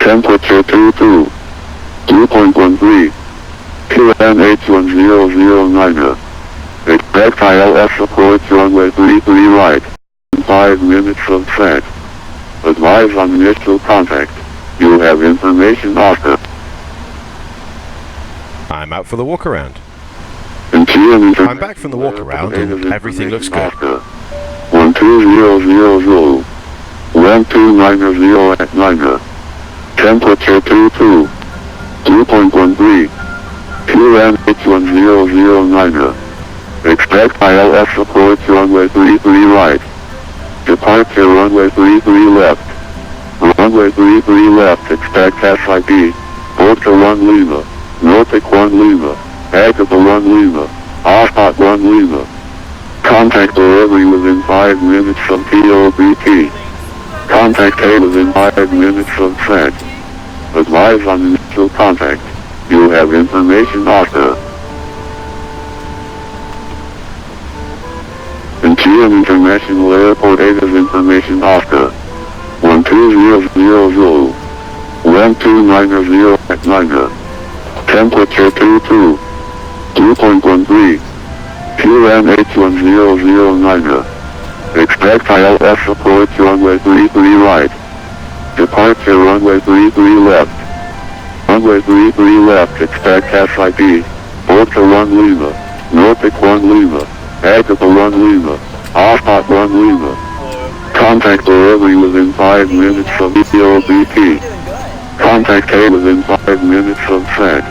Temperature 22. 2.13. QNH1009. Expect ILS approach runway 33 right. 5 minutes from set. Advise on initial contact. You have information after. I'm out for the walk around. I'm back from the walk around and everything looks good. 12000. 1290 at 9. Temperature 22. 2.13. QNH1009. Expect ILS approach runway 33 right. Departure runway 33 left. Runway 33 left, expect SIP. Porter 1 Lima. Norfolk 1 Lima. Agaba 1 Lima. Oscot 1 Lima. Contact delivery within 5 minutes from POBT. Contact A within 5 minutes from set. Advise on initial contact. You have information after. Incheon International Airport 8 is information after. 12000. 1290 at 9. Temperature 22. 2.13. QNH1009. Expect ILS approach runway 33 right. Departure runway 33 left. Runway 33 left, expect SIP. Porter 1 Lima. Norfolk 1 Lima. Agaba 1 Lima. Oscot 1 Lima. Contact delivery within 5 minutes from POBT. Contact A within 5 minutes from set.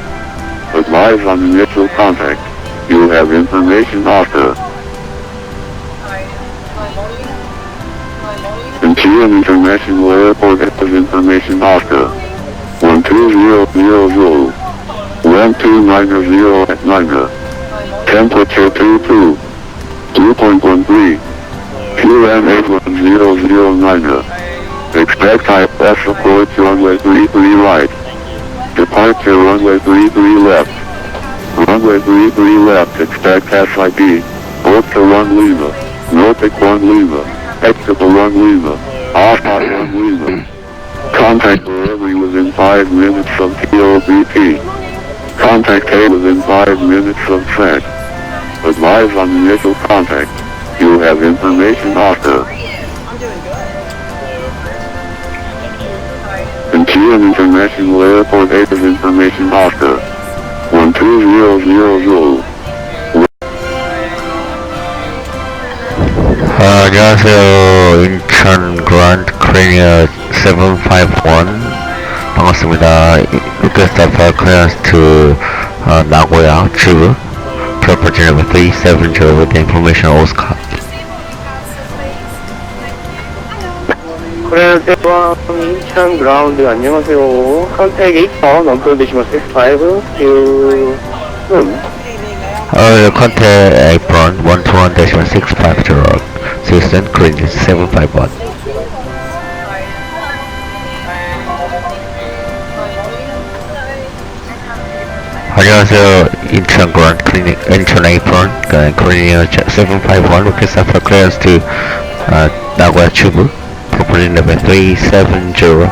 Advise on initial contact. You have information after. Incheon International Airport has information after. 12000. 1290 at 9. Temperature 22. 2.13. QNH1009. Expect ILS approach runway 33 right. Departure runway 33 left. Runway 33 left, expect SIP. Porter 1 Lima. Norfolk 1 Lima. Agaba 1 Lima. Oscot 1 Lima. Contact delivery within 5 minutes from POBT. Contact A within 5 minutes from set. Advise on initial contact. You have information after. Incheon International Airport 8 is information after. 12000. 안녕하세요. 인천 그랜드 크레니어 751 반갑습니다. Request of clearance to Nagoya, Jeju. Property number 370 with the information Oscar. 크레니어 7 인천 그라운드 안녕하세요. 컨택 8번 넘프 데시멀 65 Contact apron 121-650 System Credit 751. 안녕하세요. 인천 그랜드 클리닉 인천 apron Korea 751 request for clearance to Nagoya Chubu. Property number 370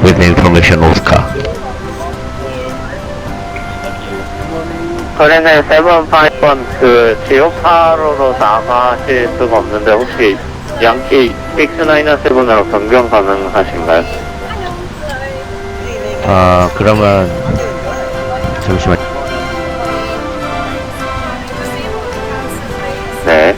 with the information Oscar. 크레니어 751 그 지오파로로 나가실 수가 없는데 혹시 양키 697으로 변경 가능하신가요? 그러면 잠시만. 네.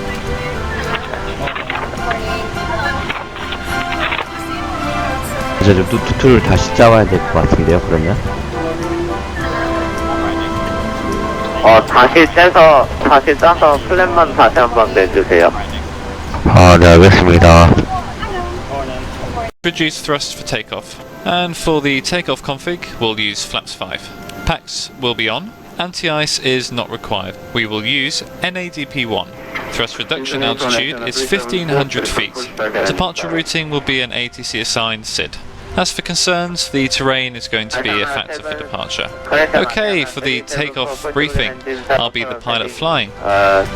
이제 좀 투투를 다시 짜와야 될 것 같은데요. 그러면 다시 짜서 플랜만 다시 한번 내주세요. 네, 알겠습니다. Reduce thrust for takeoff. And for the takeoff config, we'll use flaps 5. Packs will be on. Anti-ice is not required. We will use NADP1. Thrust reduction altitude is 1500 feet. Departure routing will be an ATC assigned SID. As for concerns, the terrain is going to be a factor for departure. Okay, for the takeoff briefing, I'll be the pilot flying.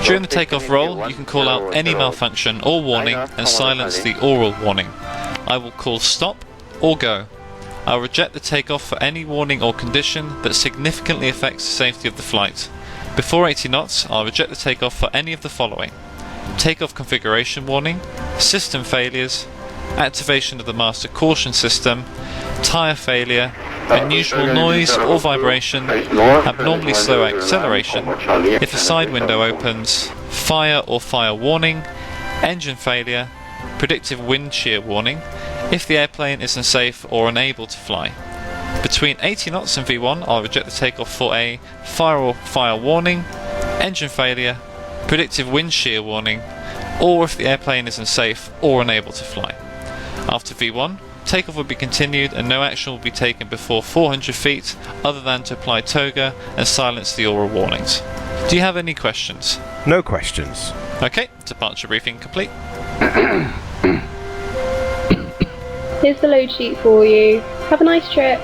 During the takeoff roll, you can call out any malfunction or warning and silence the oral warning. I will call stop or go. I'll reject the takeoff for any warning or condition that significantly affects the safety of the flight. Before 80 knots, I'll reject the takeoff for any of the following: takeoff configuration warning, system failures, activation of the master caution system, tyre failure, unusual noise or vibration, abnormally slow acceleration, if a side window opens, fire or fire warning, engine failure, predictive wind shear warning, if the airplane is unsafe or unable to fly. Between 80 knots and V1, I'll reject the takeoff for a fire or fire warning, engine failure, predictive wind shear warning, or if the airplane is unsafe or unable to fly. After V1, takeoff will be continued and no action will be taken before 400 feet other than to apply Toga and silence the aural warnings. Do you have any questions? No questions. Okay, departure briefing complete. Here's the load sheet for you. Have a nice trip.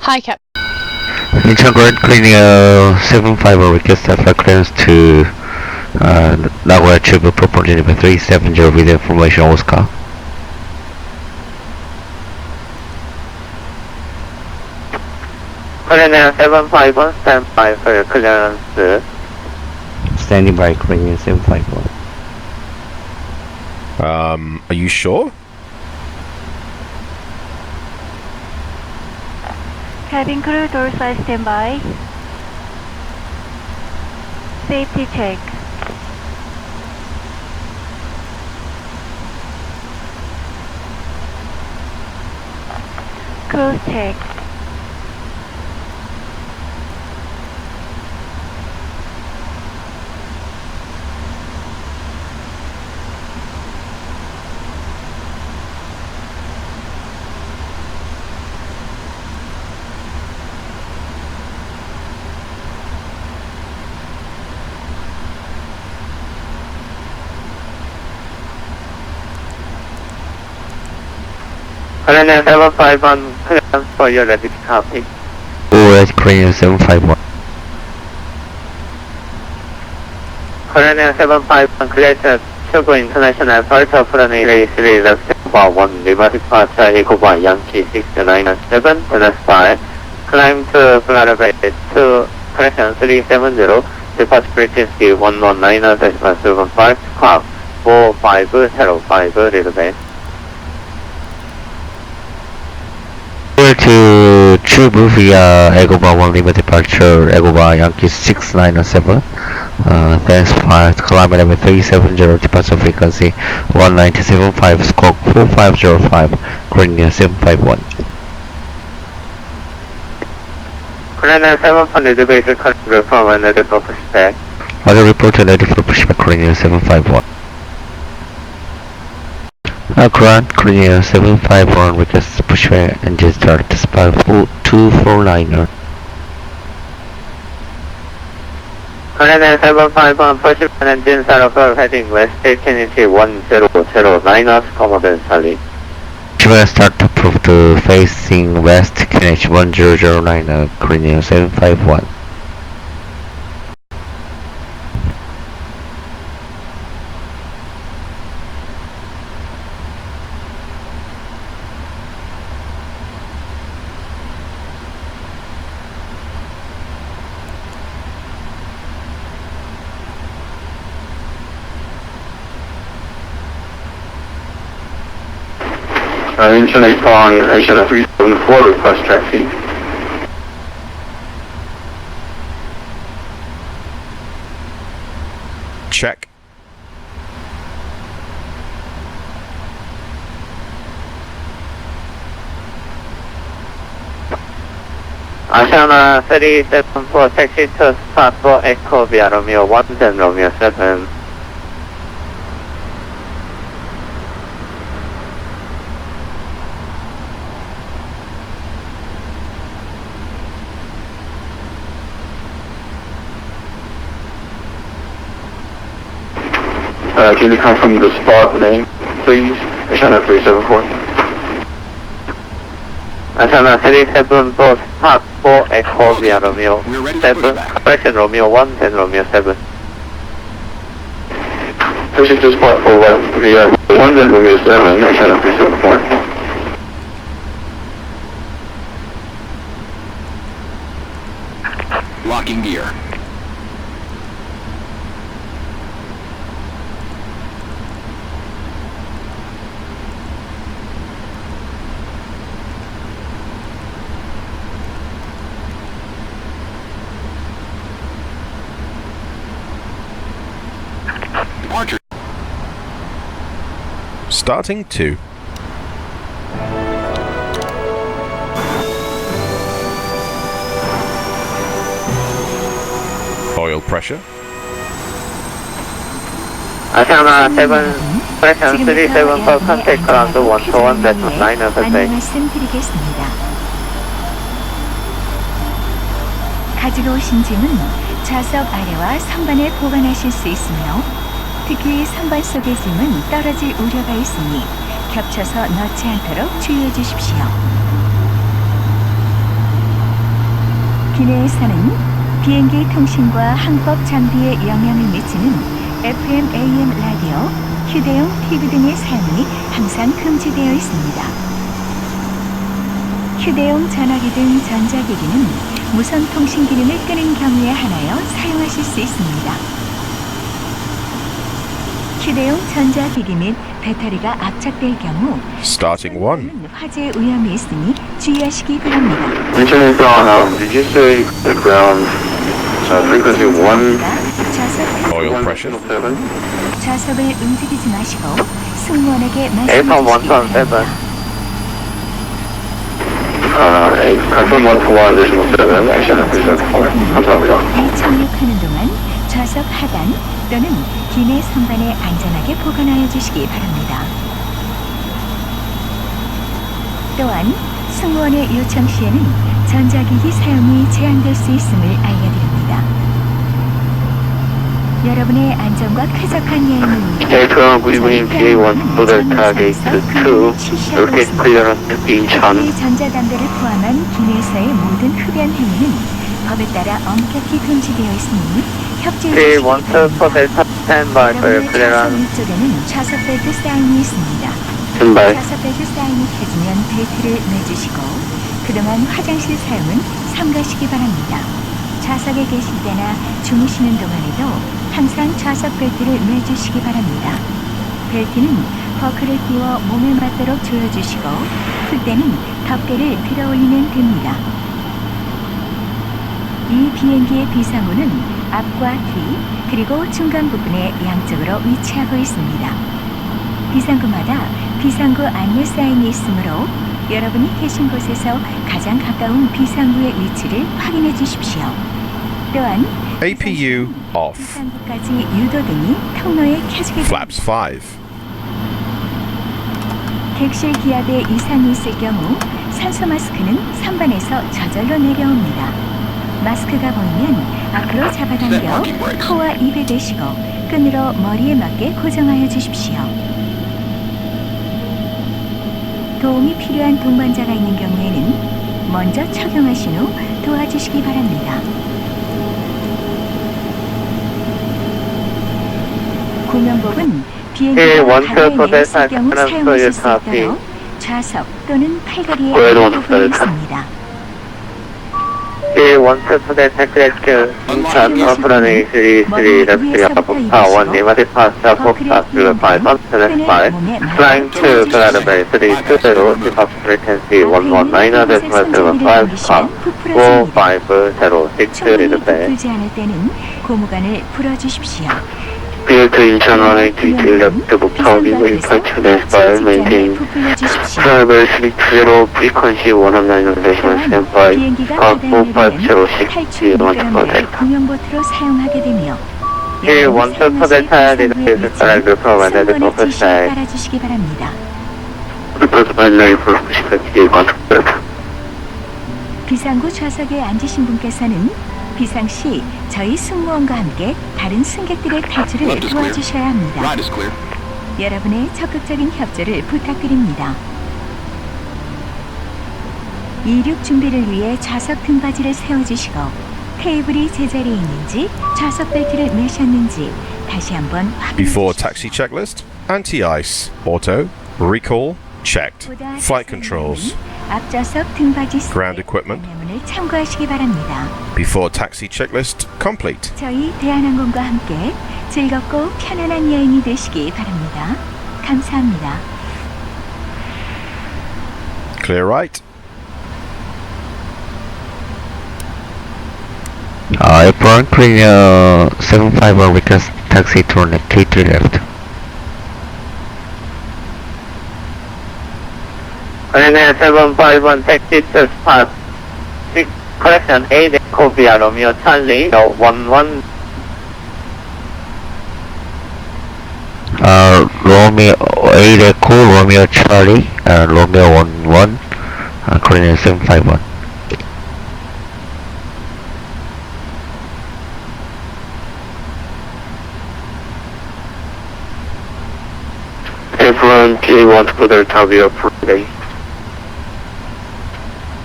Hi, Cap. Incheon Grand cleaning 750 request for clearance to Nagoya Chubu property number 370 with information Oscar. Colonel 751, stand by for your clearance. Standing by cleaning 751. Are you sure? Cabin crew dorsal standby. Safety check. Cruise check. Colonel 751, clearance for your ready copy. OS cleaning 751. Colonel 751, clearance Chubu International Airport of runway 33 left 1, reverse departure Echo by Yankee 697, minus 5, climb to Flytampa 2, correction 370, departure frequency 119.75, squawk 4505 little bit. To Chubu via Egoba 1 limit departure Egoba Yankee 697 thanks flight climb level 370 departure frequency 197.5 squawk 4505 Korea 751. Colonel 700 basic control from another pushback. Other report ready for pushback Korea 751. Ground Korea 751 request pushback engine start to spot 249er. Colonel 751 pushback engine start off heading west, Kennedy 1009 knots, Commodore Charlie. Pushback start to prove to facing west, Kennedy 1009 Korea 751. Incheon Apron, Incheon 374, request taxi. Check. Asiana 374, taxi to spot for Echo via Romeo 1 and Romeo 7. Can you confirm the spot name, please? Asiana 374. Asiana 374, spot for Echo via Romeo 7. Correction, Romeo 1 and Romeo 7. Pushing to spot for via 1 and Romeo 7, Asiana 374. Locking gear. Departure. Starting 2. Oil pressure. Asiana 7, correction 374, contact ground 121, that's 9 of the 안내 day. 말씀드리겠습니다. 가지고 오신 짐은 좌석 아래와 선반에 보관하실 수 있으며 특히 선반 속의 짐은 떨어질 우려가 있으니 겹쳐서 넣지 않도록 주의해 주십시오. 기내에서는 비행기 통신과 항법 장비에 영향을 미치는 FM, AM 라디오, 휴대용 TV 등의 사용이 항상 금지되어 있습니다. 휴대용 전화기 등 전자기기는 무선 통신 기능을 끄는 경우에 한하여 사용하실 수 있습니다. 휴대용 전자기기 및 배터리가 압착될 경우 Starting 1. 화재 위험이 있으니 주의하시기 바랍니다. Incheon Apron, did you say the ground frequency 1? Oil pressure. 7? 좌석을 움직이지 마시고 승무원에게 Apron 말씀해 1 주시기 7. Confirm 1 for 1 additional 7, Asiana 374. 감사합니다. 이착륙하는 동안 좌석 하단 또는 기내 선반에 안전하게 보관하여 주시기 바랍니다. 또한 승무원의 요청 시에는 전자기기 사용이 제한될 수 있음을 알려드립니다. 여러분의 안전과 쾌적한 여행을 위해 Apron, good evening, PA1, Toga target 2, rotate clearance Incheon. 이 전자담배를 포함한 기내에서의 모든 흡연 행위는 법에 따라 엄격히 금지되어 있으니 협조해 PA1, 주시기 for 바랍니다. Delta, stand by for your 여러분의 좌석 clearance. 위쪽에는 좌석 벨트 사인이 있습니다. Standby. 좌석 벨트 사인이 켜지면 벨트를 매주시고 그동안 화장실 사용은 삼가시기 바랍니다. 좌석에 계실 때나 주무시는 동안에도 항상 좌석 벨트를 매주시기 바랍니다. 벨트는 버클을 띄워 몸에 맞도록 조여주시고 풀 때는 덮개를 들어 올리면 됩니다. 이 비행기의 비상구는 앞과 뒤 그리고 중간 부분에 양쪽으로 위치하고 있습니다. 비상구마다 비상구 안내 사인이 있으므로 여러분이 계신 곳에서 가장 가까운 비상구의 위치를 확인해 주십시오. 또한 APU off. 비상구까지 유도등이 통로에 켜지게 Flaps 5. 객실 기압에 이상이 있을 경우 산소 마스크는 선반에서 저절로 내려옵니다. 마스크가 보이면 앞으로 잡아당겨 코와 입에 대시고 끈으로 머리에 맞게 고정하여 주십시오. 도움이 필요한 동반자가 있는 경우에는 먼저 착용하신 후 도와주시기 바랍니다. 구명복은 비행기가 바다에 내렸을 경우 사용하실 수 있도록 좌석 또는 팔다리에 Grade 1 부분이 있습니다. P12 for the Secretary, Incheon, Overland 33, left 3, Alpha 1, Limited Pasta, Foxtrot, 05, Select 5, flying to Philadelphia 320, tip up frequency 119.75, com, 4506, Limited. 부풀지 않을 때는 고무관을 풀어주십시오. Build to Incheon 180, left to Toga, V4.5, maintain. Driver 30, frequency 109.75, 비행기가 각 바다에 4506, 탈출 구명보트로 사용하게 되며 Here, one third for the tire is the provided the office side. 따라주시기 바랍니다. Because my life was 비상구 좌석에 앉으신 분께서는 비상시 저희 승무원과 함께 다른 승객들의 탈출을 도와주셔야 합니다. Ride is clear. 여러분의 적극적인 협조를 부탁드립니다. 이륙 준비를 위해 좌석 등받이를 세워주시고 테이블이 제자리에 있는지 좌석 벨트를 매셨는지 다시 한번 Before taxi checklist, anti-ice, auto, recall, checked. Flight controls, 앞좌석 등받이 ground equipment. 안내문을 참고하시기 바랍니다. Before taxi checklist, complete. 저희 대한항공과 함께 즐겁고 편안한 여행이 되시기 바랍니다. 감사합니다. Clear right. Apron clear 751 request taxi to K3 left. Korean 751 taxi to spot 6 correction 8 Copia Romeo Charlie 11 Romeo 8 Echo, Romeo Charlie, Romeo 11, Korean 751. Everyone P1 to the top of Friday.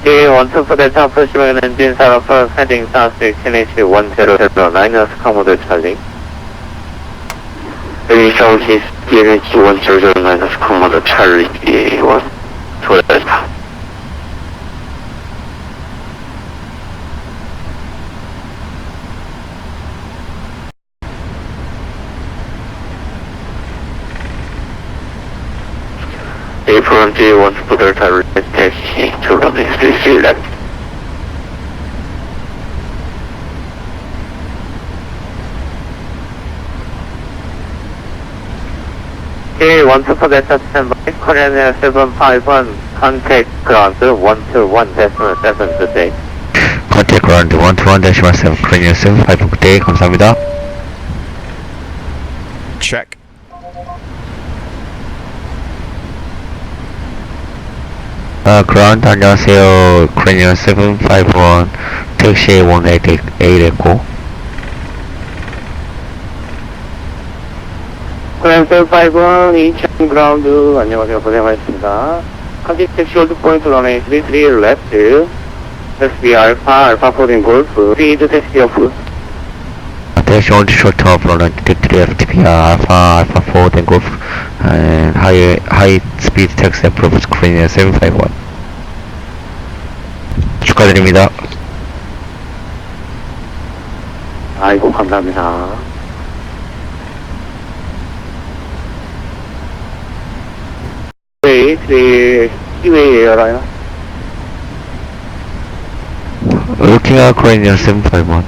P1 to the top of Shimon engine for heading south to Kennedy 1009 Commodore Charlie. Southeast Kennedy 1009 Commodore Charlie P1 to the top. April G1 Scooter Tower taxi to running 3 left. K1 for the standby, Korean 751, contact ground 121.7 today. Contact ground 121-7, Korean 751, good day, 감사합니다. Check. Ground 안녕하세요. Korean 751 택시 188 echo. Korean 751 Incheon ground 안녕하세요. 고생하셨습니다. 컨택 택시 홀드 포인트 runway 33 left. SB Alpha 14 Golf speed taxi off. Taxi on short top runway 33 FTP Alpha 4 then Golf and high speed taxi approach Korean 751. 축하드립니다. 아이고 감사합니다. 네, 시웨이에요. Looking at Korean 751.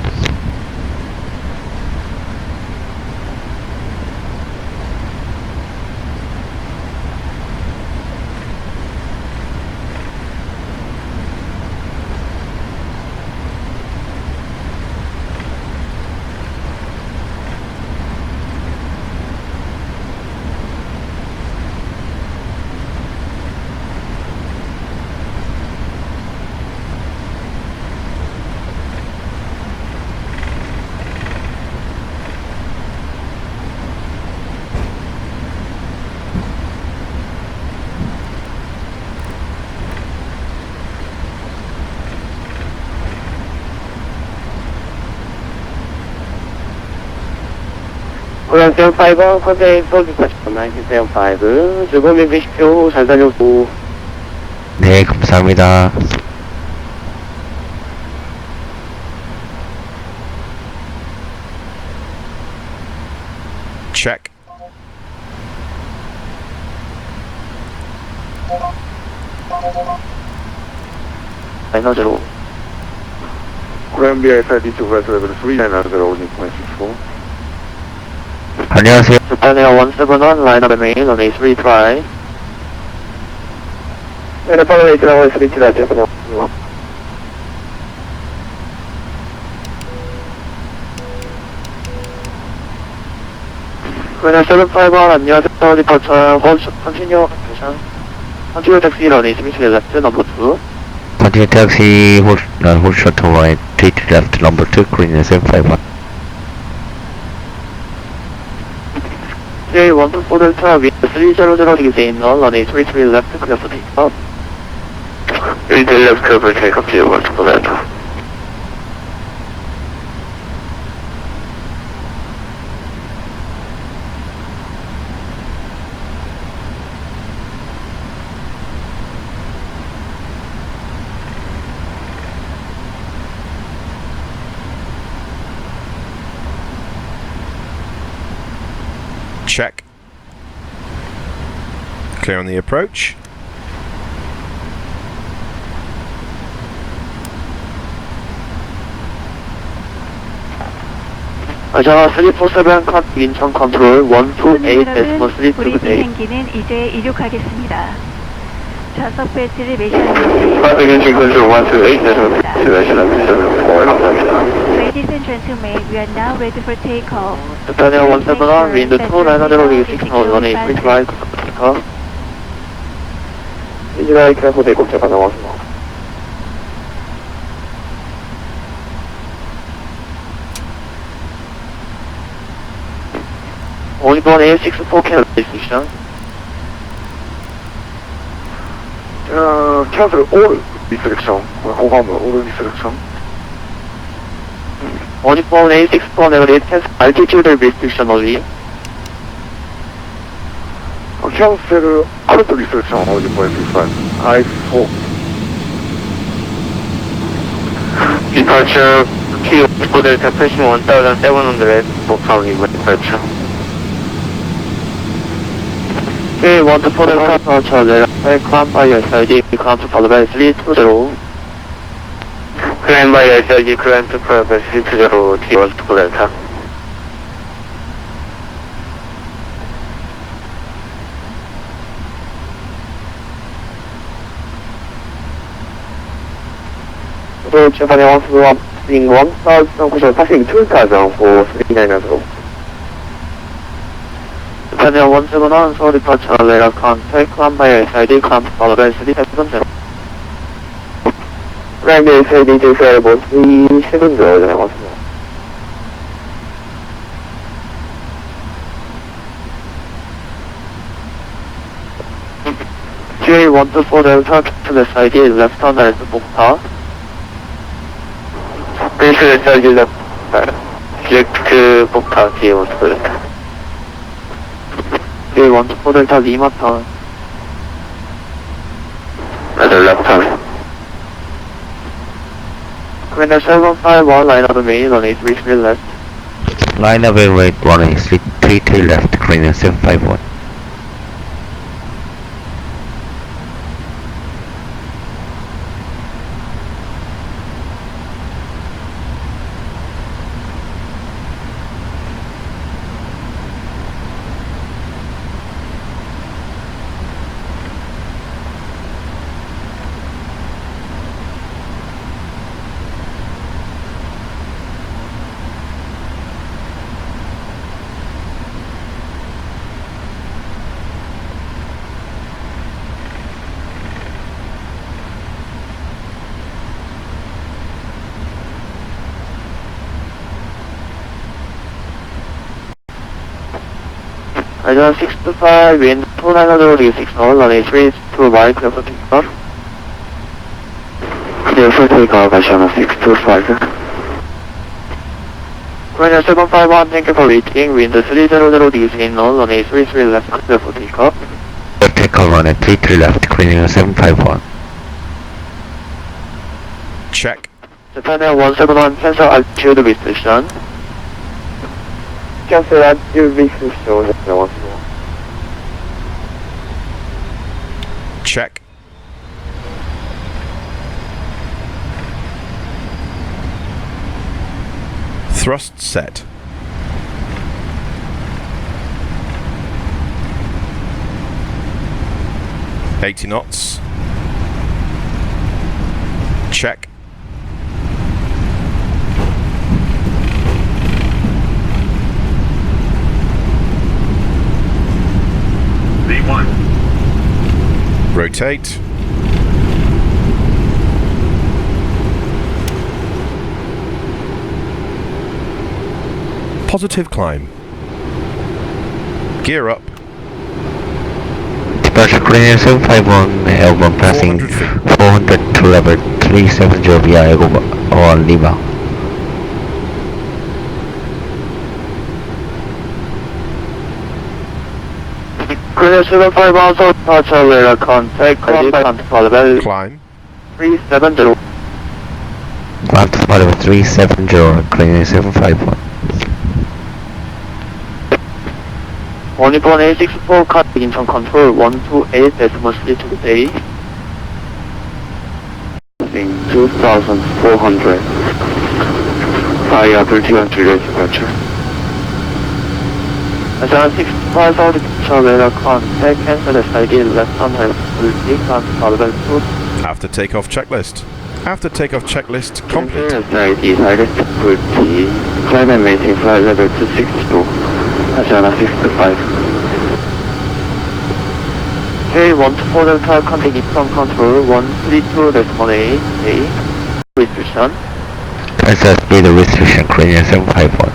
Korean 751, 컨테인 서울비 1975, 즐거운 여행 되십시오. 잘 다녀오고. 네, 감사합니다. Check. Final 0. Grand BSID to vessel level 3, China 0.64. 안녕하세요. Japan 171, line up main, runway 3 try. And follow 8 runway 3 try, Japan 171. China 751, 안녕하세요. Departure, hold, continue, continue taxi, runway 3 left, number 2. Continue taxi, hold short to right, 3 to left, number 2, Korean 751. J124 Delta, wind 300 degrees in, runway 33 left, clear for takeoff. 3 left, clear for takeoff, J124 Delta. Check. Clear on the approach. 자, 347 컷 인천 컨트롤 128.328. 우리 비행기는 이제 이륙하겠습니다. 좌석 벨트를 매셔주세요. Again, sequence 128, Ladies and gentlemen, we are now ready for takeoff. Japan 171, wind 2900 degrees 6 knots, runway 3 right, takeoff. 이즈라엘 크래프 대곡 제가 나왔습니다. 이번 A64 캐널 decision. cancel all restriction. 호감을 all restriction. 이번 A64 내가 cancel altitude restriction only. cancel alt restriction only for P5. I4. Departure P4 Delta pushing 1700 for following departure. J124 Delta departure level climb by SID climb to follow by 320. Climb by SID climb to follow by 320 T124 Delta. Japan 141, being 1,000 passing 2,000 for 390. Japan 171, Seoul departure, radar contact, climb by SID, climb followed by 370. Climb by SID to available 370, 나왔습니다. J124 Delta, to the SID, left on the Bogota. Base SID left, select Bogota, J124 Delta. J124 Delta Lima turn. Another left turn. Commander 751, line up the main, runway 33 left. Line up and right, runway 33 left, Korean 751. Idea 65, wind 2900 degrees 6 knots, runway 32 right, clear for takeoff. Clear for takeoff, Asiana 625. Commander 751, thank you for waiting, wind 300 degrees 8 knots, runway 33 left, clear for takeoff. Takeoff runway 33 left, Korean 751. Check. Japan 171, cancel altitude restriction. cancel at your business show once more. Check. Thrust set. $80 knots. Check. V1. Rotate. Positive climb. Gear up. Departure clearance 751, L1 passing 400 feet. 400 to level 370 via Eagle on Lima. Clear 75 also departure radar contact, level Climb. 370. Climb to level 370, clearance 751. 11864 cut Incheon control 128.3 today. 2,400. Via 31 today departure. As on 65 out departure radar contact, cancel the side left on hand, will take on level 2. After takeoff checklist. After takeoff checklist complete. Side decided to put the climate maintain flight level 262. Asana 65. K124 Delta contact from control 132.8 A. Restriction. Cancel speed restriction, clearance 751.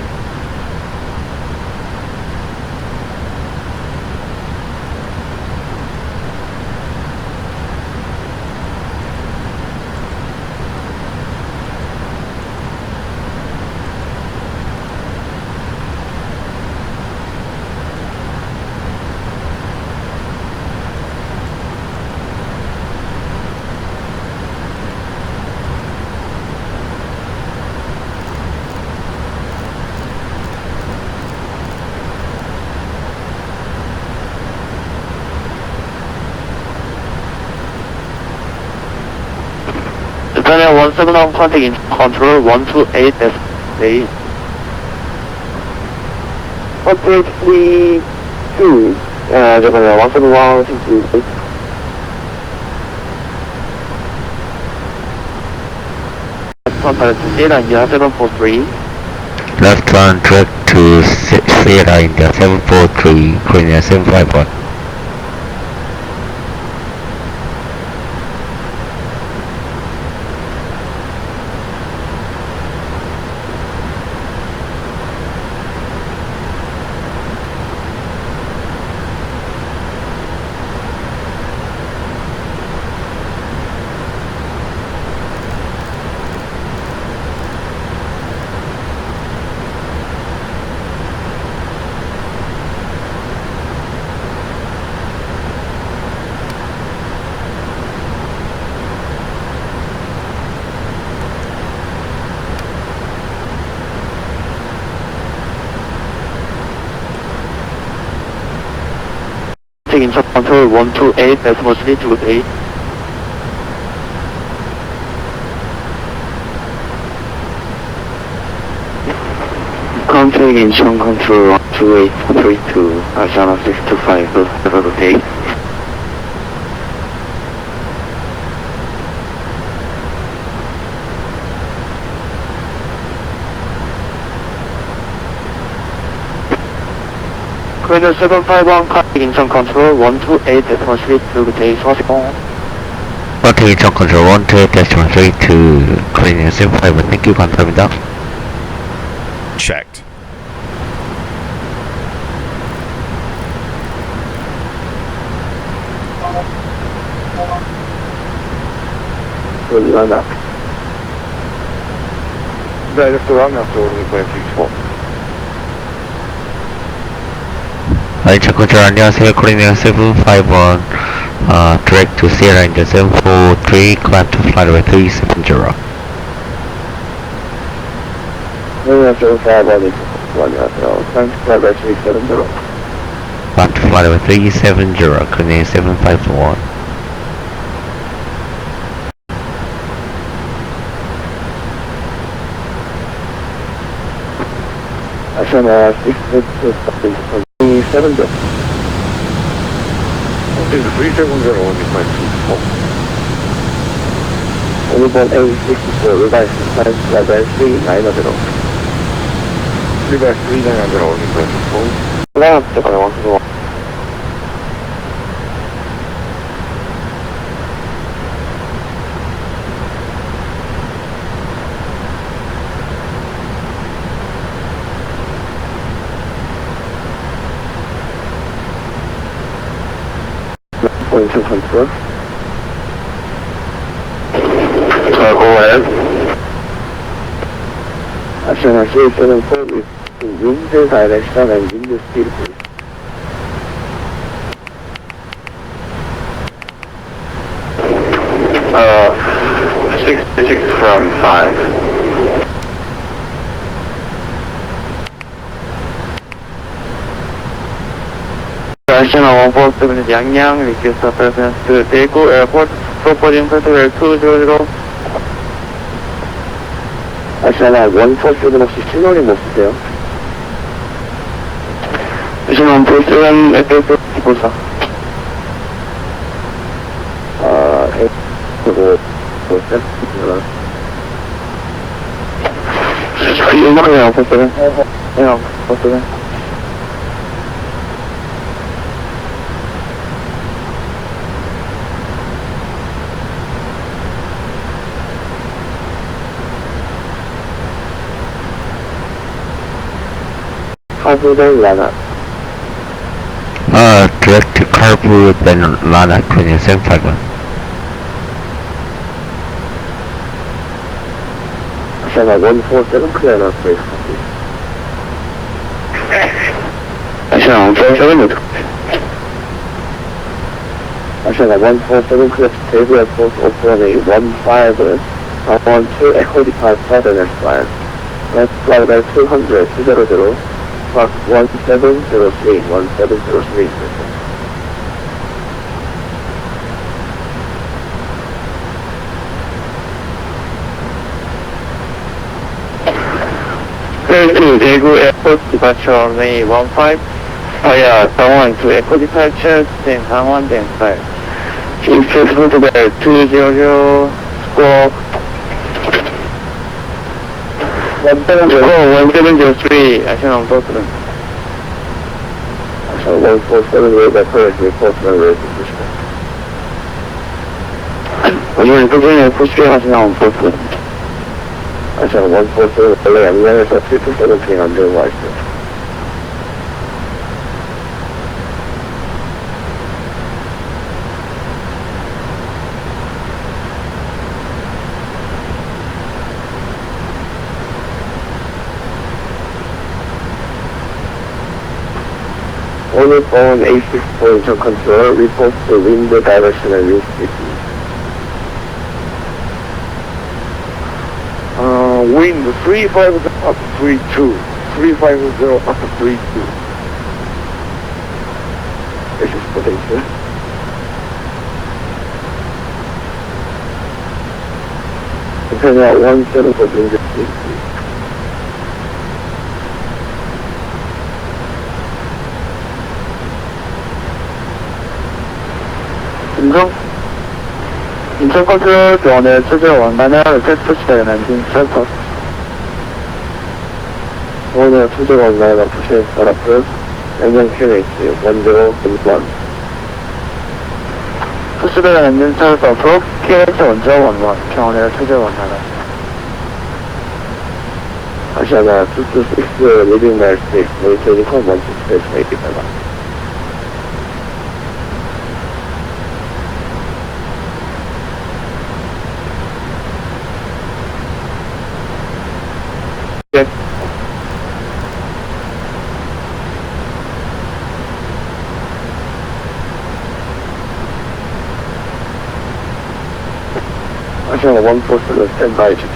Japan 171 contact in control 128 as they 132 Japan 171 to Contact to Sierra India 743. Left turn track to Sierra India 743, clearance 751. Taking control 128 as mostly to 8. Contact Incheon control 12832 Asana 625 level 8. Clear 751 contact Incheon control 128 as mostly to 8 possible. Contact Incheon control 128 to clearance 751. Thank you, 감사합니다. Checked. Run up. Direct run after only 0.64. Incheon control 안녕하세요. clearance 751. Direct to Sierra India 743. Climb to flight level 370. Clear 751. 안녕하세요. Flight 370. Back to flight level 370, clearing 751. Ashana 627. This is 370 only flight 2. Overland A64 revised flight level 390. Reverse 390 only flight 2. Left to Kuala Lumpur. Point 200. Go ahead. Ashana 374 with wind direction and wind speed. 66 from 5. Ashana 147 Yangyang, request presence to Daegu Airport, proposing protocol 200. Ashana 147 혹시 신호를 못 쓰세요? Ashana 147 FS 기보사. 그리고 이거는 147. 네, 147. Carburetor Lana. Direct to Carbu, then Lana, clearing 751. Ashana 147 clear enough, please. Ashana 147. Ashana 147 clear to Daegu Airport, opening 15. I want to echo depart further next flight. Next flight at 200, 200. Park 1703, 1703. To Daegu Airport departure May 15 via Dongwon to Echo departure, then Dongwon, then flight. Successful to the 200 score 1703, Ashana 147. Ashana 147, way back first, report and raise the system. 오늘 표정에 포스팅 하시나 147. Ashana 147, 원래 양양에서 727 안 되는 거 아시죠? Only phone A6 position control reports the wind direction and wind speed. Wind 350 up 32. 350 up 32. This is potential. Depending on 17 for wind speed. 인천 컨트롤 병원의 최재 원만을 테스트 시대에 남긴 센터. 병원의 최재 원만을 부시에 따라서 연령 QH 원제로 분번. 수시대가 남긴 센터 프로 QH 원제 원원 병원의 최재 원만을. 아시아나 226 리딩 날 6 모니터링 원투 스페이스 메이크다가. Ashana 147 standby to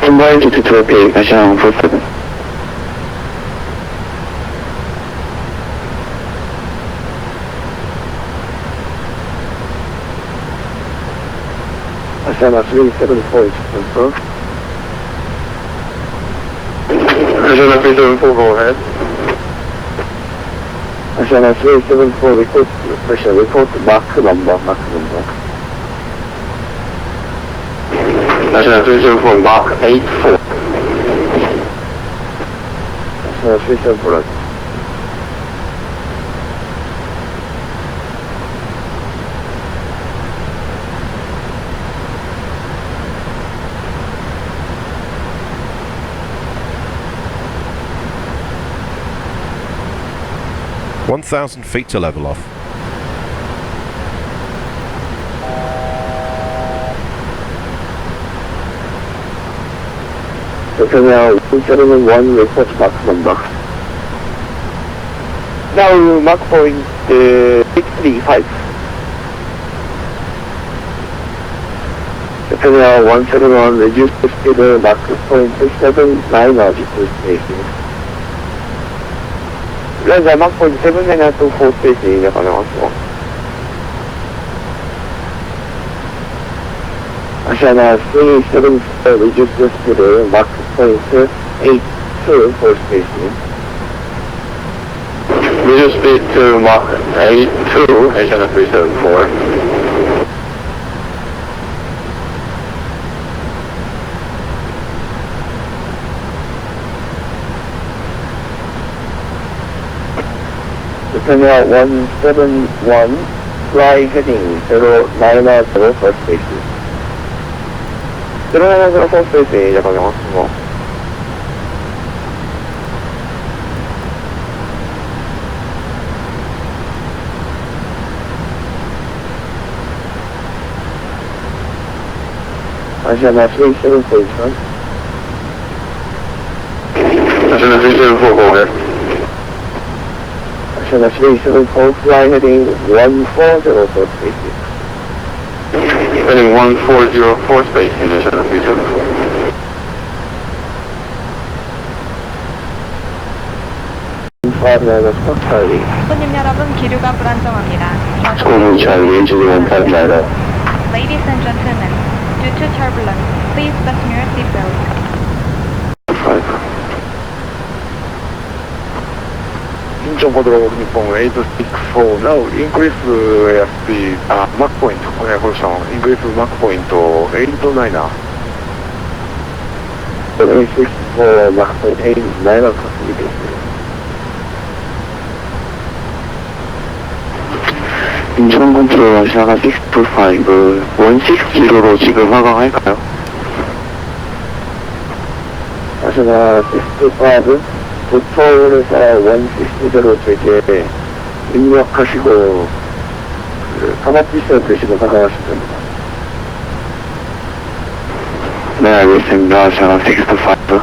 Mainboard to tropic, Asian 47. Asian 374 is confirmed. Asian 374, go ahead. Asian 374, report Mach number. Asian 374, Mach 84. Asian 374. $1,000 feet to level off. Now 171 report Mach number. Now Mach point 635. Now 171 reduce the speed Mach point 679 altitude spacing. Let's Mach point 7 to 4 spacing 가능하죠. Asian 374 reduce the speed Mach point 82 for spacing. Reduce speed to Mach 82, Asian 374. Terminal 171, fly heading 090 for spacing. 090 for spacing, 이제 가능하시고. Asian 374 is on. Asian 374, go ahead. Asian 374, fly heading 1404 spacing. Heading 1404 spacing, Asian 374. 손님 여러분, 기류가 불안정합니다. Ladies and gentlemen, due to turbulence, please fasten your seatbelt. Incheon Bodro Nippon 864, now increase airspeed, Mach point, increase Mach point 89. 864, Mach point 89 possibility. 인천 컨트롤 러시아가 625, 160로 지금 화강할까요? 러시아가 625, 도토에서 160도로 되게 입력하시고, 사마피스 드시고 화강하시면 됩니다. 네, 알겠습니다. 러시아가 625.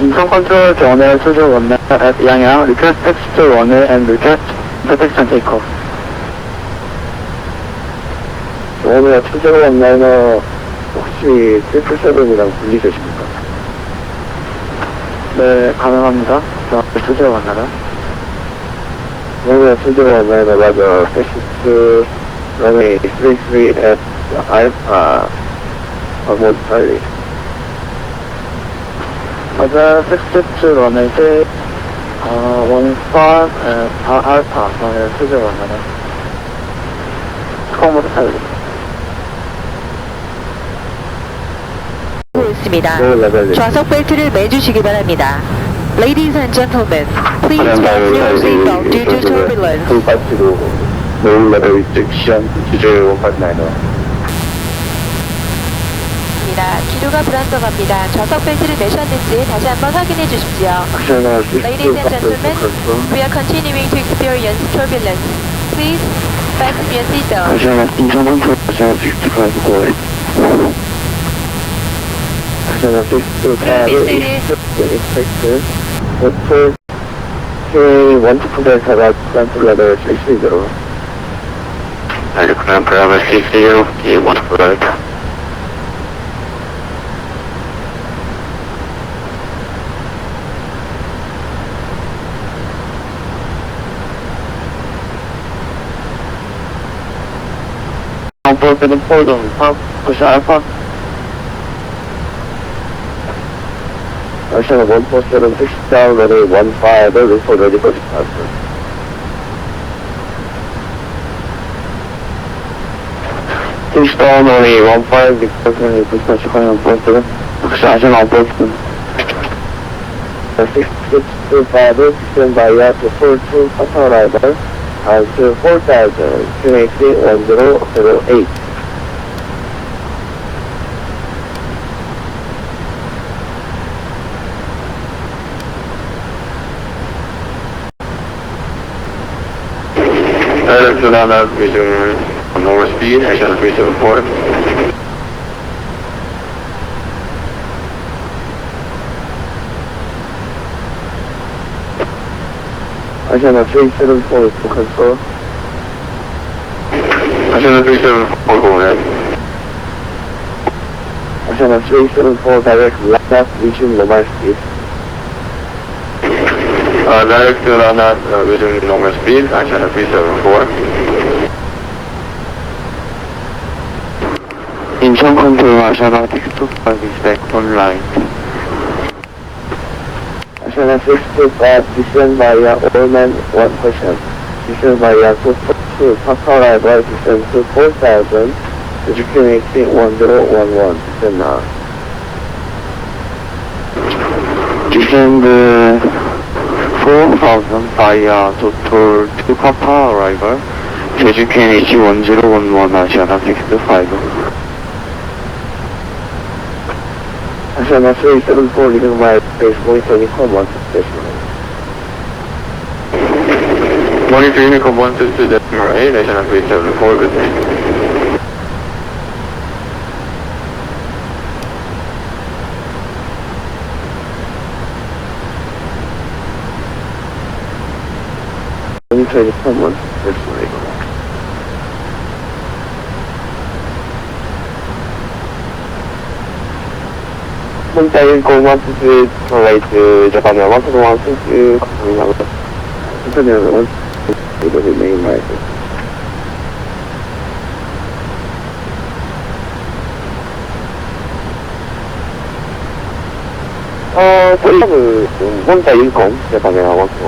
인천 컨트롤 전에 수주 원내 양양 리퀘스트 텍스트 원에 앤 리퀘스트 protection takeoff. 오늘 수주 원내는 혹시 777이랑 분리되십니까? 네, 가능합니다. 수주 원내는. 오늘 수주 원내는 맞아. 텍스트 runway 33 at 알파 뭐 빨리. 맞아, 67 runway 15 알파 runway 수주 원내는. 처음부터 살리. 있습니다. 좌석 벨트를 매주시기 바랍니다. Ladies and gentlemen, please fasten your seatbelt due to turbulence. 282 low level restriction Jeju 159. 기류가 불안정합니다. 좌석 벨트를 매셨는지 다시 한번 확인해 주십시오. Ladies and gentlemen, we are continuing to experience turbulence. Please fasten your seatbelt. 인천 컨트롤 러시아 65 고해. 러시아 65 expect for wonderful delta clamp level 630. And clamp level 630, wonderful delta. Onboard with the port on pump, push alpha. I shall have 147 down, level 15, level 4 ready for departure. Push down only 15, because push my chicken on board to them. Push action on board to them. 6625, stand by ya to 42, upper arrival, and to 4000, QAC 1008. On that vision on lower speed, I shall 374. I shall 374 to control. I shall 374 go ahead. I shall 374 direct left reaching normal speed. Direct to on that vision normal speed, I shall 374. Incheon control, I shall not take respect online. I shall have 625, descend via overland 1%. Descend via 242, top arrival, descend to 4000, Jeju QAC 1011, descend now. Descend 4000 via total 2 Papa arrival, Jeju QAC 1011, I shall have 625. I shall have 374 leaving my base monitor Unicorn 1 stationary. Monitor Unicorn 1 to decimal 8, I shall have 374 with me. Monitor Unicorn 1 stationary. Montagne wants to provide to Japan wants to coming out. Japan wants to remain right. Montagne Japan wants to.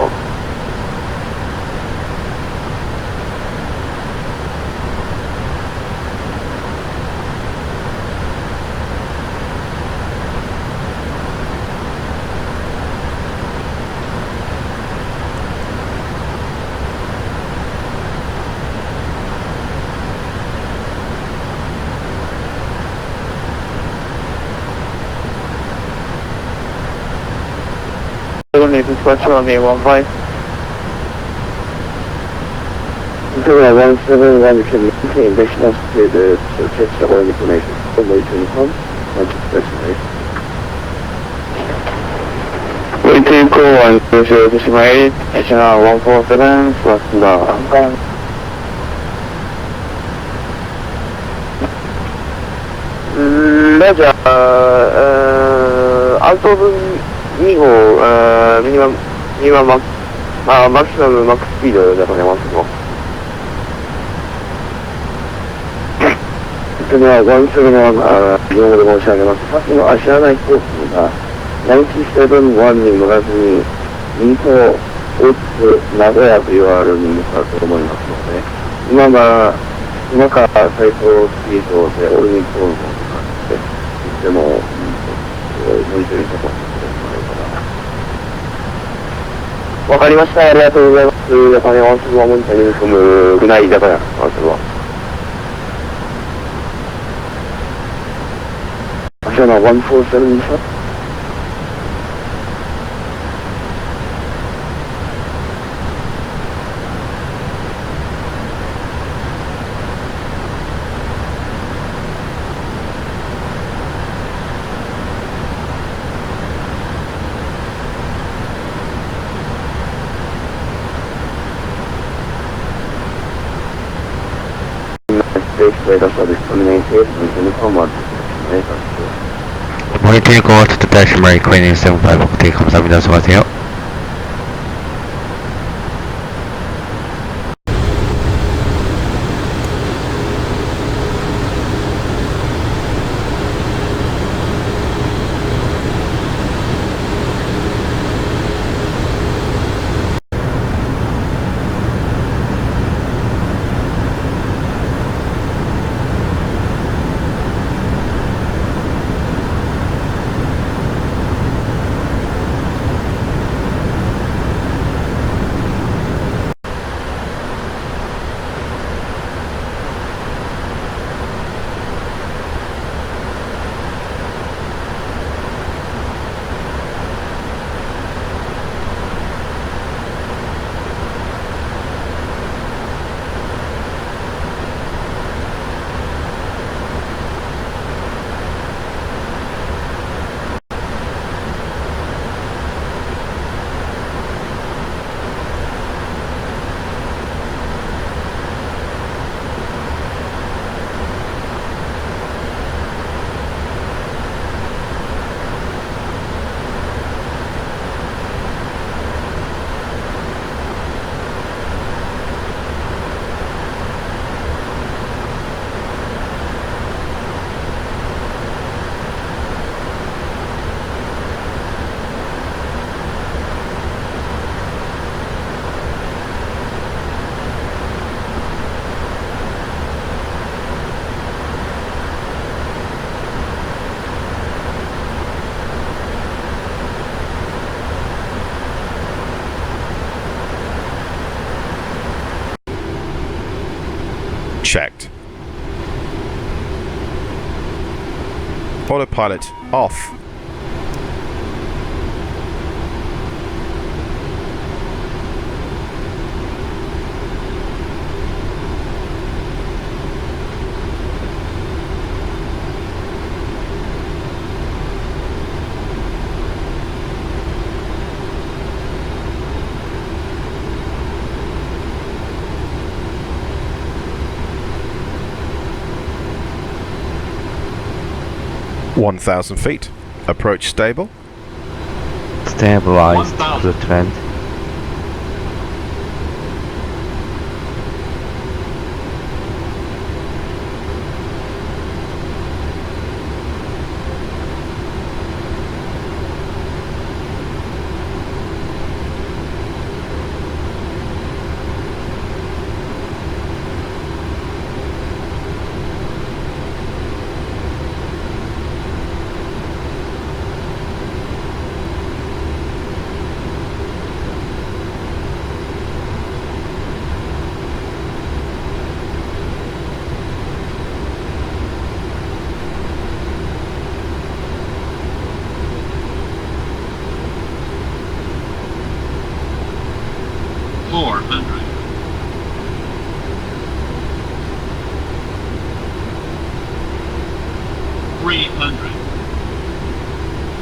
Question on the 15. Until 171, you can maintain distance to the check the oil information. From way to Unicorn, 1 stationary. Way to Unicorn 1 to decimal 8, HNR 147, Suvarnabhumi. Ledger, out of minimum maximum max speed だと思いますけど。それは171、日本語で申し上げます。さっきの知らない飛行機が971に乗らずに、右と大きく名古屋というあるに向かうと思いますので、今から最高スピードでオルニコールを使って、いつでも向いていると思います。わかりました。ありがとうございます。やっぱりワンスはモニターに組むぐらいだから、ワンスは。明日の147ですか 모니터링 고어트 또 다시 메리코이닝 75 오케이 감사합니다. 수고하세요. Checked. Autopilot off. (1,000 feet). Approach stable. Stabilized to the trend.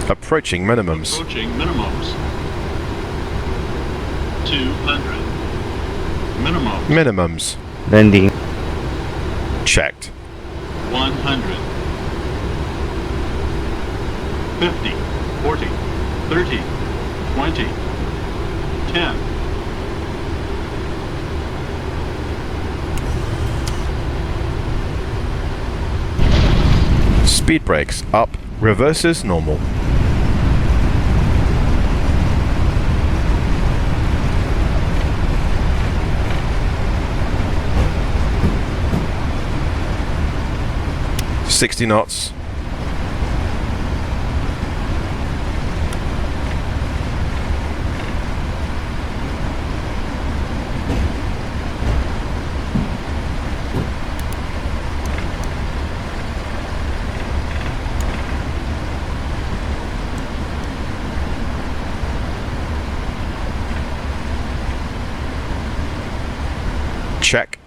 Approaching minimums. Approaching minimums. 200. Minimums. Minimums. Landing. Checked. 100. 50. 40. 30. 20. 10. Speed brakes up. Reverses normal. (60 knots). Check.